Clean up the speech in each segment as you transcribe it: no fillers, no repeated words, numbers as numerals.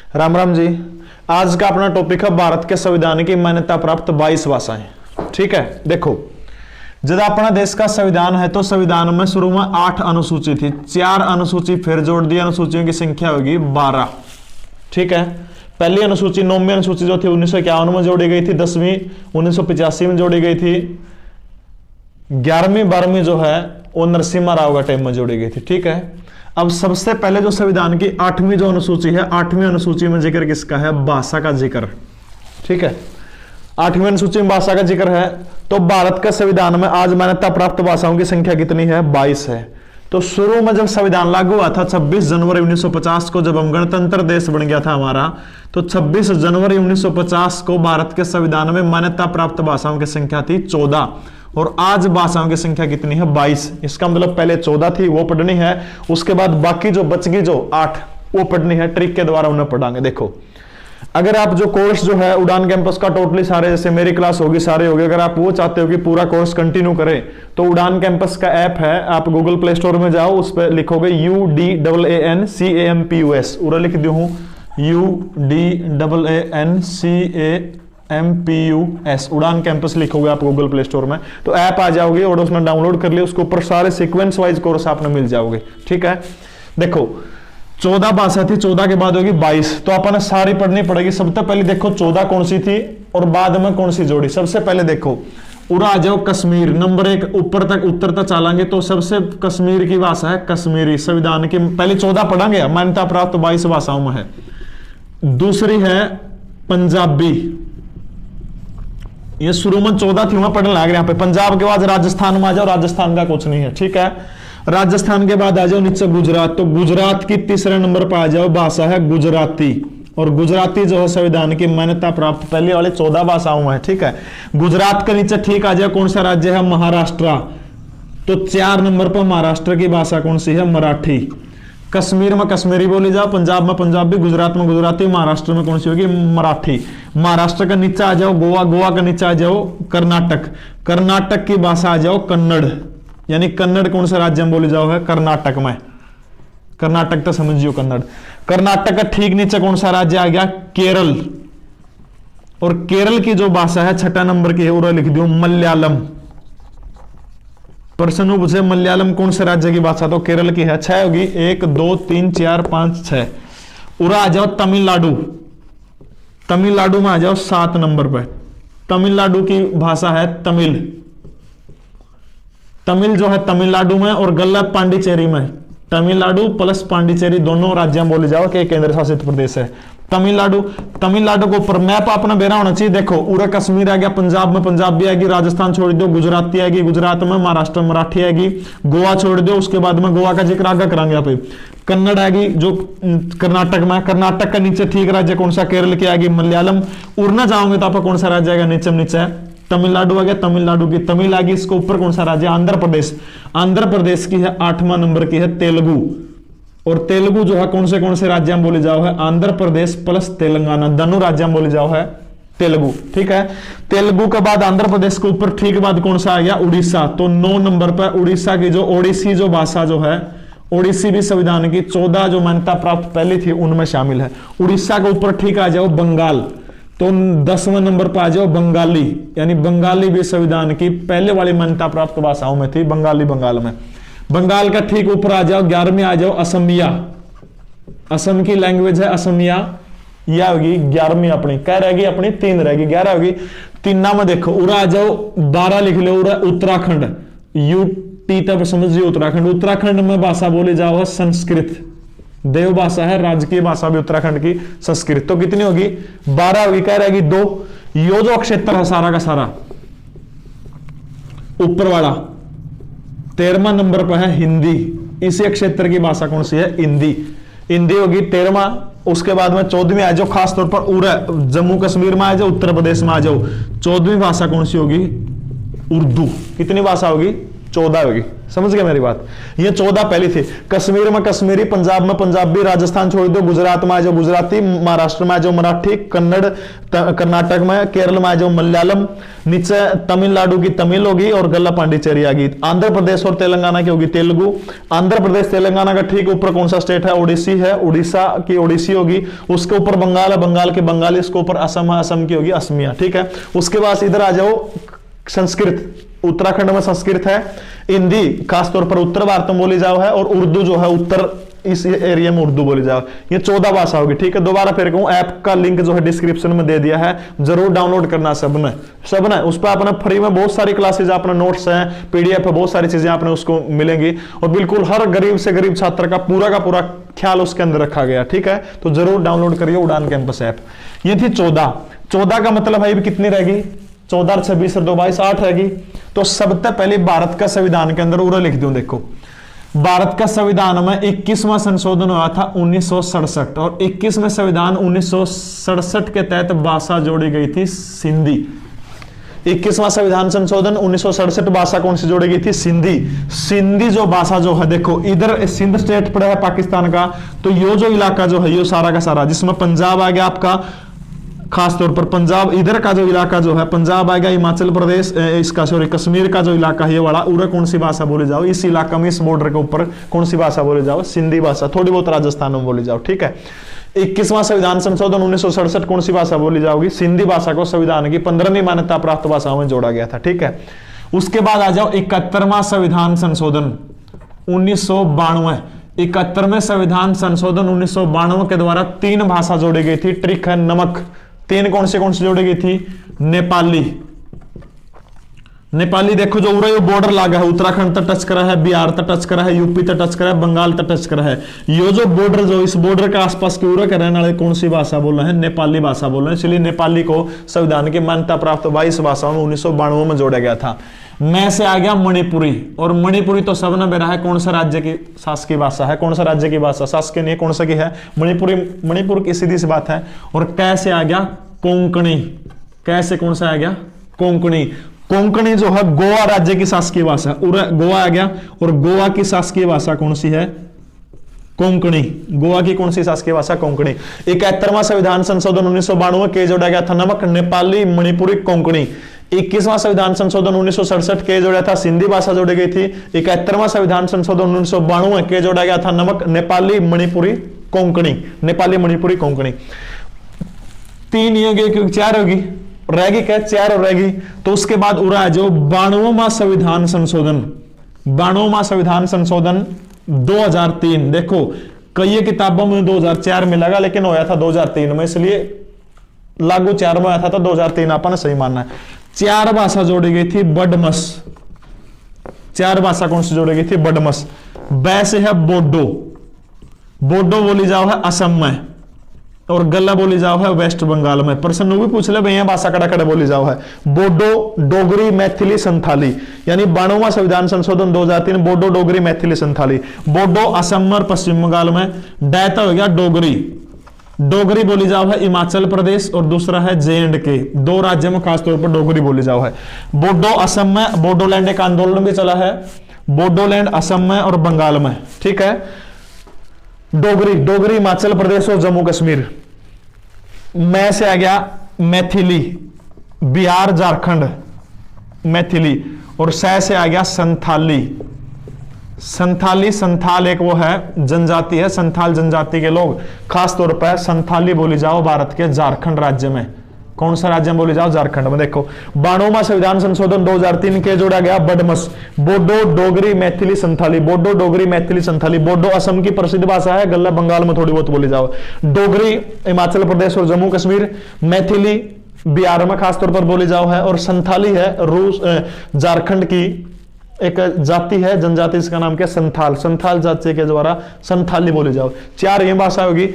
राम राम जी। आज का अपना टॉपिक है भारत के संविधान की मान्यता प्राप्त 22 भाषाएं। ठीक है, देखो जब अपना देश का संविधान है तो संविधान में शुरू में 8 अनुसूची थी, 4 अनुसूची फिर जोड़ दी, अनुसूचियों की संख्या होगी 12। ठीक है, पहली अनुसूची 9वीं अनुसूची जो थी 1951 में जोड़ी गई थी, 10वीं 1985 में जोड़ी गई थी, 11वीं 12वीं जो है वो नरसिम्हा राव का टाइम में जोड़ी गई थी। ठीक है, अब सबसे पहले जो संविधान की 8वीं जो अनुसूची है, 8वीं अनुसूची में जिक्र किसका है? भाषा का जिक्र। ठीक है, 8वीं अनुसूची में भाषा का जिक्र है। तो भारत के संविधान में आज मान्यता प्राप्त भाषाओं की संख्या कितनी है? 22 है। तो शुरू में जब संविधान लागू हुआ था 26 जनवरी 1950 को, जब हम गणतंत्र देश बन गया था हमारा, तो 26 जनवरी 1950 को भारत के संविधान में मान्यता प्राप्त भाषाओं की संख्या थी 14 और आज भाषाओं की संख्या कितनी है? 22। इसका मतलब पहले 14 थी वो पढ़नी है, उसके बाद बाकी जो बच गई जो 8 वो पढ़नी है, ट्रिक के द्वारा उन्हें पढ़ाएंगे। देखो अगर आप जो कोर्स जो है उड़ान कैंपस का टोटली सारे, जैसे मेरी क्लास होगी सारे होगी, अगर आप वो चाहते हो कि पूरा कोर्स कंटिन्यू करें तो उड़ान कैंपस का ऐप है, आप गूगल प्ले स्टोर में जाओ, उस पर लिखोगे UDANCAMPUS, उरा लिख दी हूं UDANCAMPUS, उड़ान कैंपस लिखोगे आप गूगल प्ले स्टोर में तो ऐप आ जाओगे और उसमें डाउनलोड कर लिया, उसके ऊपर सारे सीक्वेंस वाइज कोर्स आपने मिल जाओगे। ठीक है, देखो 14 भाषा थी, 14 के बाद होगी 22, तो अपन सारी पढ़नी पड़ेगी। सबसे पहले देखो 14 कौन सी थी और बाद में कौन सी जोड़ी। सबसे पहले देखो उरा आ जाओ कश्मीर, नंबर 1 ऊपर तक उत्तर तक चलेंगे तो सबसे कश्मीर की भाषा है कश्मीरी। संविधान की पहले 14 पढ़ेंगे, मान्यता प्राप्त 22 भाषाओं में है। दूसरी है पंजाबी, ये शुरू में 14 थी वहां पढ़ने लग रहे यहाँ पे। पंजाब के बाद राजस्थान में आ जाओ, राजस्थान का कुछ नहीं है। ठीक है, राजस्थान के बाद आ जाओ नीचे गुजरात, तो गुजरात की तीसरे नंबर पर आ जाओ, भाषा है गुजराती, और गुजराती जो है संविधान की मान्यता प्राप्त पहले वाले 14 भाषाओं में है। ठीक है, गुजरात के नीचे ठीक आ जाए कौन सा राज्य है? महाराष्ट्र, तो 4 नंबर पर महाराष्ट्र की भाषा कौन सी है? मराठी। कश्मीर में कश्मीरी बोली जाओ, पंजाब में पंजाबी, गुजरात में गुजराती, महाराष्ट्र में कौन सी होगी? मराठी। महाराष्ट्र का नीचे आ जाओ गोवा, गोवा का नीचे आ जाओ कर्नाटक, कर्नाटक की भाषा आ जाओ कन्नड़, यानी कन्नड़ कौन सा राज्य में बोली जाओ है? कर्नाटक में। कर्नाटक तो समझियो कन्नड़। कर्नाटक का ठीक नीचे कौन सा राज्य आ गया? केरल, और केरल की जो भाषा है 6 नंबर की है, और लिख दियो मलयालम। प्रश्न पूछे मलयालम कौन से राज्य की भाषा, तो केरल की है। 6 होगी, 1 2 3 4 5 6। उरा आ जाओ तमिलनाडु, तमिलनाडु में आ जाओ 7 नंबर पर। तमिलनाडु की भाषा है तमिल, तमिल जो है तमिलनाडु में, और गल्ला पांडिचेरी में। तमिलनाडु प्लस पांडिचेरी दोनों राज्य में बोले जाओ कि केंद्र शासित प्रदेश है तमिलनाडु। तमिलनाडु को ऊपर मैप अपना बेरा होना चाहिए। देखो उरा कश्मीर आ गया, पंजाब में पंजाबी आएगी, राजस्थान छोड़ दो गुजराती आएगी, गुजरात में महाराष्ट्र में मराठी आएगी, गोवा छोड़ दो, उसके बाद में गोवा का जिक्र आगे करांगे यहाँ पे। कन्नड़ आएगी जो कर्नाटक में, कर्नाटक का नीचे ठीक राज्य कौन सा? केरल की आएगी मलयालम। उड़ना जाओगे तो आपका कौन सा राज्य आएगा? नीचे नीचे तमिलनाडु आ गया, तमिलनाडु की तमिल आ गई, इसके ऊपर कौन सा राज्य? आंध्र प्रदेश। आंध्र प्रदेश की है 8वां नंबर की है तेलुगु, और तेलुगु जो है कौन से राज्य में बोले जाओ है? आंध्र प्रदेश प्लस तेलंगाना, दोनों राज्य में बोले जाओ है तेलुगु। ठीक है, तेलुगु के बाद आंध्र प्रदेश के ऊपर ठीक बाद कौन सा आ गया? उड़ीसा, तो 9 नंबर पर उड़ीसा की जो ओडिसी जो भाषा जो है, ओडिसी भी संविधान की 14 जो मान्यता प्राप्त पहली थी उनमें शामिल है। उड़ीसा के ऊपर ठीक आ जाओ बंगाल, तो 10वें नंबर पर आ जाओ बंगाली, यानी बंगाली भी संविधान की पहले वाली मान्यता प्राप्त भाषाओं में थी, बंगाली बंगाल में। बंगाल का ठीक ऊपर आ जाओ 11वें आ जाओ असमिया, असम की लैंग्वेज है असमिया, यह होगी 11वीं अपनी, क्या रहेगी अपनी? 3 रहेगी, 11 होगी। 3 में देखो उरा आ जाओ 12 लिख लो, उरा उत्तराखंड, UT तब समझिए उत्तराखंड। उत्तराखंड में भाषा बोली जाओ है संस्कृत, देव भाषा है, राजकीय भाषा भी उत्तराखंड की संस्कृत। तो कितनी होगी? 12 होगी, क्या रहेगी? 2। यो जो क्षेत्र है सारा का सारा ऊपर वाला 13वां नंबर पर है हिंदी। इसी क्षेत्र की भाषा कौन सी है? हिंदी। हिंदी होगी 13वां। उसके बाद में 14वीं आ जाओ, खासतौर पर उरा जम्मू कश्मीर में आ जाओ, उत्तर प्रदेश में आ जाओ, 14वीं भाषा कौन सी होगी? उर्दू। कितनी भाषा होगी? 14 होगी, समझ गए मेरी बात। ये 14 पहली थी। कश्मीर में कश्मीरी, पंजाब में पंजाबी, राजस्थान छोड़ दो, गुजरात में आ जाओ गुजराती, महाराष्ट्र में आ जाओ मराठी, कन्नड़, कर्नाटक में, केरल में आ जाओ मलयालम, नीचे तमिलनाडु की तमिल होगी और गल्ला पांडिचेरी आ गई। आंध्र प्रदेश और तेलंगाना की होगी तेलुगु। आंध्र प्रदेश तेलंगाना का ठीक ऊपर कौन सा स्टेट है? ओडिसी है, उड़ीसा की ओडिसी होगी। उसके ऊपर बंगाल है, बंगाल की बंगाली। इसके ऊपर असम है, असम की होगी असमिया। ठीक है, उसके बाद इधर आ जाओ संस्कृत, उत्तराखंड में संस्कृत है। हिंदी खासतौर पर उत्तर भारत में बोली जाओ है, और उर्दू जो है उत्तर इस एरिया में उर्दू बोली जाओ। ये 14 भाषा होगी। ठीक है, दोबारा फिर कहूं, ऐप का लिंक जो है डिस्क्रिप्शन में दे दिया है, जरूर डाउनलोड करना सबने। उस पर अपना फ्री में बहुत सारी क्लासेज, अपना नोट्स हैं, पीडीएफ है, बहुत सारी चीजें आपने उसको मिलेंगी, और बिल्कुल हर गरीब से गरीब छात्र का पूरा ख्याल उसके अंदर रखा गया। ठीक है, तो जरूर डाउनलोड करिए उड़ान कैंपस ऐप। ये थी 14 का मतलब भाई कितनी रहेगी? 14 26 2 22 8 रहेगी। तो सबसे पहले भारत का संविधान के अंदर उरा लिख दूं, देखो भारत का संविधान में 21वां संशोधन हुआ था 1967, और 21वें संविधान 1967 के तहत भाषा जोड़ी गई थी सिंधी। 21वां संविधान संशोधन 1967, भाषा कौन सी जोड़ी गई थी? सिंधी। सिंधी जो भाषा जो है, देखो इधर सिंध स्टेट पड़ा है पाकिस्तान का, तो ये जो इलाका जो है ये सारा का सारा, जिसमें पंजाब आ गया आपका, खासतौर पर पंजाब, इधर का जो इलाका जो है पंजाब आएगा, हिमाचल प्रदेश, इसका सॉरी कश्मीर का जो इलाका है ये वाला, उधर कौन सी भाषा बोली जाओ? इस इलाका में, इस बॉर्डर के ऊपर कौन सी भाषा बोली जाओ? सिंधी भाषा। थोड़ी बहुत राजस्थान में बोली जाओ। ठीक है, 21वां संविधान संशोधन 1967, कौन सी भाषा बोली जाओगी? सिंधी भाषा को संविधान की 15वीं मान्यता प्राप्त भाषाओं में जोड़ा गया था। ठीक है, उसके बाद आ जाओ 71वां संविधान संशोधन 1992। 71वें संविधान संशोधन 1992 के द्वारा 3 भाषा जोड़ी गई थी। ट्रिक है नमक। 3 कौन सी जोड़ी गई थी? नेपाली। नेपाली देखो जो उरा बॉर्डर लागा है, उत्तराखंड तक टच करा है, बिहार तक टच करा है, यूपी तक टच करा है, बंगाल तक टच करा है। ये जो बॉर्डर जो इस बॉर्डर के आसपास के उरा के रहने वाले कौन सी भाषा बोल रहे हैं? नेपाली भाषा बोल रहे हैं। इसलिए नेपाली को संविधान की मान्यता प्राप्त 22 भाषाओं में 1992 में जोड़ा गया था। मैं से आ गया मणिपुरी, और मणिपुरी तो सबने बेरा है कौन सा राज्य की शासकीय भाषा है? कौन सा राज्य की भाषा? शासकीय नहीं, कौन सा की है? मणिपुरी। मणिपुर की सीधी सी बात है। और कैसे आ गया? कोंकणी। कैसे कौन सा आ गया? कोंकणी। कोंकणी जो है गोवा राज्य की शासकीय भाषा, गोवा आ गया, और गोवा की शासकीय भाषा कौन सी है? कोंकणी। गोवा की कौन सी शासकीय भाषा? कोंकणी। 71वां संविधान संशोधन 1992 के जोड़ा गया था नमक, नेपाली, मणिपुरी, कोंकणी। 21वां संविधान संशोधन 1967 के जोड़ा था सिंधी भाषा जोड़ी गई थी। 71वां संविधान संशोधन 1992 के जोड़ा गया था नमक, नेपाली, मणिपुरी, कोंकणी। नेपाली, मणिपुरी, कोंकणी। 3 होगी, 4 होगी, रहेगी क्या? 4 और रहेगी। तो उसके बाद उरा है जो 92वां संविधान संशोधन, 92वां संविधान संशोधन 2003। देखो कई किताबों में 2004 मिलेगा, लेकिन होया था 2003 में, इसलिए लागू 4 में आया था, तो 2003 अपन सही मानना है। 4 भाषा जोड़ी गई थी बडमस। 4 भाषा कौन सी जोड़ी गई थी? बडमस। वैसे है बोडो। बोडो बोली जाओ है असम में, और गल्ला बोली जाओ है वेस्ट बंगाल में। प्रश्न भी पूछ ले भैया भाषा कड़ा कड़ा बोली जाओ है। बोडो, डोगरी, मैथिली, संथाली, यानी 92वां संविधान संशोधन 2003, बोडो, डोगरी, मैथिली, संथाली। बोडो असम और पश्चिम बंगाल में। डायता हो गया डोगरी। डोगरी बोली जाओ है हिमाचल प्रदेश, और दूसरा है J&K। 2 राज्यों में खासतौर पर डोगरी बोली जाओ है। बोडो असम में, बोडोलैंड एक आंदोलन भी चला है, बोडोलैंड असम में और बंगाल में। ठीक है, डोगरी हिमाचल प्रदेश और जम्मू कश्मीर। मैं से आ गया मैथिली, बिहार, झारखंड, मैथिली। और सह से आ गया संथाली। संथाली, संथाल एक वो है जनजाति है, संथाल जनजाति के लोग, खासतौर पर संथाली बोली जाओ भारत के झारखंड राज्य में। कौन सा राज्य में बोली जाओ? झारखंड में। देखो 92वां संविधान संशोधन 2003 के जोड़ा गया बडमस। बोडो, डोगरी, मैथिली, संथाली। बोडो, डोगरी, मैथिली, संथाली। बोडो असम की प्रसिद्ध भाषा है, गल्ला बंगाल में थोड़ी बहुत बोली जाओ। डोगरी हिमाचल प्रदेश और जम्मू कश्मीर। मैथिली बिहार में खासतौर पर बोली जाओ है, और संथाली है रूस झारखंड की एक जाति है, जनजाति, इसका नाम क्या? संथाल। संथाल जाति के द्वारा संथाली बोली जाओ। 4 ये भाषा होगी।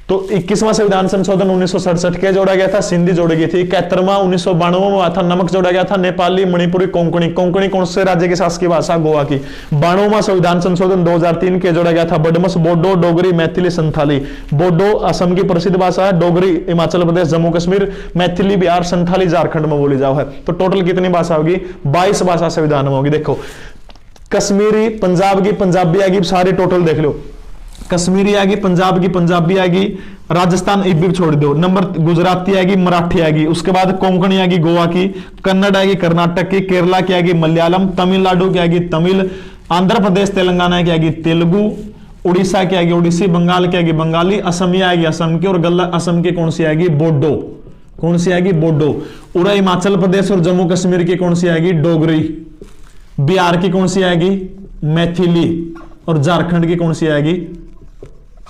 तो 21वां संविधान संशोधन 1967 के जोड़ा गया था, सिंधी जोड़ी गई थी। 71वां 1992 में हुआ था, नमक जोड़ा गया था, नेपाली, मणिपुरी, कोंकणी। कोंकणी कौन से राज्य की शासकीय भाषा? गोवा की। 92वां संविधान संशोधन 2003 के जोड़ा गया था बडमस, बोडो, डोगरी, मैथिली, संथाली। बोडो असम की प्रसिद्ध भाषा है, डोगरी हिमाचल प्रदेश, जम्मू कश्मीर, मैथिली बिहार, संथाली झारखंड में बोली जाओ है। तो टोटल कितनी भाषा होगी? 22 भाषा संविधान में होगी। देखो कश्मीरी, पंजाब की पंजाबी आएगी, सारे टोटल देख लो, कश्मीरी आएगी, पंजाब की पंजाबी आएगी, राजस्थान एक भी छोड़ दो, नंबर गुजराती आएगी, मराठी आएगी, उसके बाद कोंकणी आएगी गोवा की, कन्नड़ आएगी कर्नाटक की, केरला की आएगी मलयालम, तमिलनाडु की आएगी तमिल, आंध्र प्रदेश तेलंगाना की आएगी तेलुगु, उड़ीसा की आएगी उड़ीसी, बंगाल की आएगी बंगाली, असमिया आएगी असम की, और गल्ला असम की कौन सी आएगी बोडो, कौन सी आएगी बोडो। उड़ा हिमाचल प्रदेश और जम्मू कश्मीर की कौन सी आएगी डोगरी, बिहार की कौन सी आएगी मैथिली, और झारखंड की कौन सी आएगी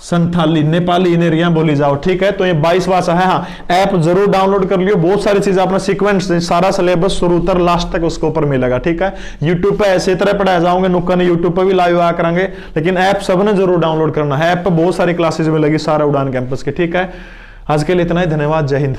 संथाली, नेपाली, इन्हें रिया बोली जाओ। ठीक है, तो ये 22 भाषा है। हाँ, ऐप जरूर डाउनलोड कर लियो, बहुत सारी चीजें अपना सीक्वेंस, सारा सिलेबस शुरू तर लास्ट तक उसके ऊपर मिलेगा। ठीक है, यूट्यूब पे ऐसे तरह पढ़ाए जाओगे, नुक्कड़ ने यूट्यूब पे भी लाइव आया करेंगे, लेकिन ऐप सबने जरूर डाउनलोड करना है। ऐप पे बहुत सारी क्लासेज मिलेगी सारा उड़ान कैंपस के। ठीक है, आज के लिए इतना ही, धन्यवाद, जय हिंद।